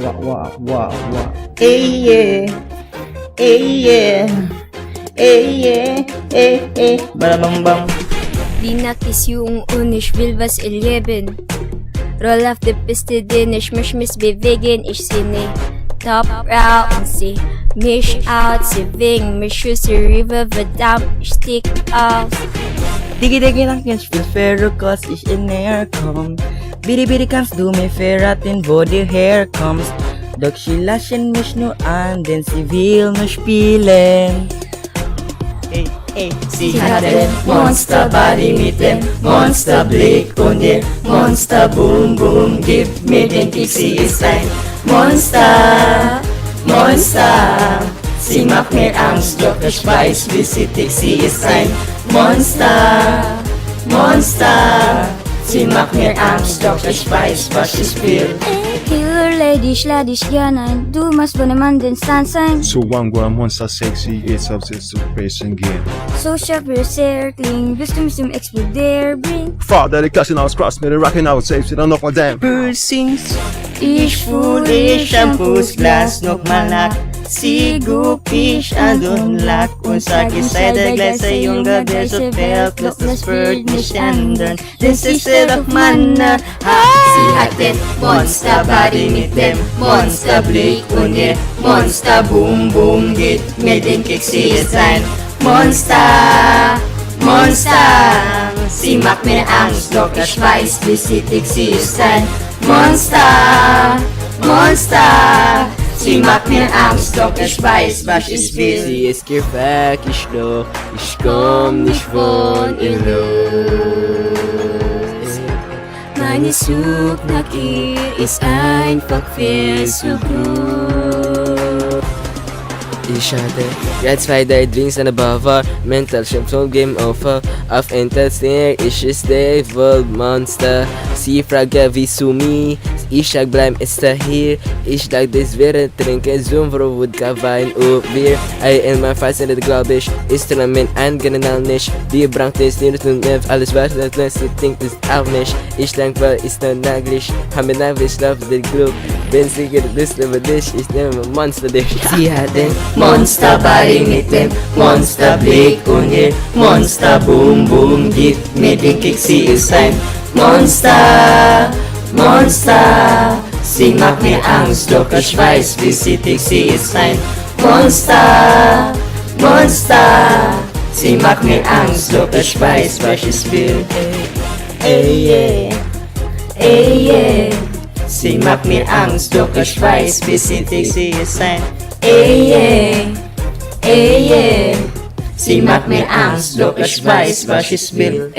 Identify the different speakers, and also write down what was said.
Speaker 1: Hey yeah, hey yeah, hey yeah, hey. Bam.
Speaker 2: Die Nacht ist jung und ich will was erleben. Roll auf die Piste, denn ich möchte mich bewegen. Ich seh ne Top out und seh mich out. Sie wegen mich Schüsse River, verdammt, ich stick aus.
Speaker 1: Digi lang, ich will Ferro, cause ich in näher komm. Bidi kannst du mir verraten, wo du herkommst. Doch sie lassen mich nur an, denn sie will nur spielen. Sie hat den Monsterbody mit dem Monsterblick und ihr Monster Boom Boom. Gib mir den Kick, sie ist ein Monster. Sie macht mir Angst, doch ich weiß, wie sie tickt. Sie ist ein Monster. Sie macht mir Angst, doch ich weiß, was ich will.
Speaker 2: Killer Lady, schlag dich gern ein. Du machst von dem anderen Stand sein.
Speaker 3: So one monster sexy, it's up to Super Game.
Speaker 2: So sharp, you're circling. Willst du mich zum Explodier bringen?
Speaker 3: Father, the clashing house cross me, the rocking out safe, sie dann noch mal damn.
Speaker 1: Sings, ich fühle Shampoos Glas nochmal sie guck ich an und lach und sag, ich sei der gleiche Junge, der so fällt, doch das wird nicht ändern, denn sie ist doch Mann. Sie hat den Monsterbody mit dem Monsterblick und ihr Monster Boom Boom gibt mir den Kick, sie ist ein Monster. Sie macht mir Angst, doch ich weiß, wie sie tickt, sie ist ein Monster. Sie macht mir Angst, doch ich weiß, was ich will.
Speaker 4: Sie ist gefährlich, doch ich komm nicht von ihr los. Meine Suche nach ihr ist einfach viel zu groß. Ich hatte gerade 2-3 Drinks an der Bar, war mental schon vom Game over. Auf Entertainer, ich ist der Monster. Sie fragt ja, wieso mich? Ich sag, bleib ist da hier. Ich sag, das wäre trinken, so Wodka, Wein und Bier. In mein Fall sind glaub ich, Instrument angenehm nicht. Die Brand ist nicht und nervt, alles was das letzte Ding ist auch nicht. Ich denk, weil ist dann nagelig, hab mir nagelig auf den Club. Bin sicher, das über dich, ich nehme mein Monster dich.
Speaker 1: Sie hat den Monsterbody mit dem Monsterblick und ihr Monster Boom Boom gibt mir den Kick, sie ist ein Monster. Sie macht mir Angst, doch ich weiß, wie sie tickt, sie ist ein Monster. Sie macht mir Angst, doch ich weiß, was ich will. Ey yeah. Sie macht mir Angst, doch ich weiß, wie sie tickt, sie ist ein Ey yeah. Sie macht mir Angst, doch ich weiß, was ich will.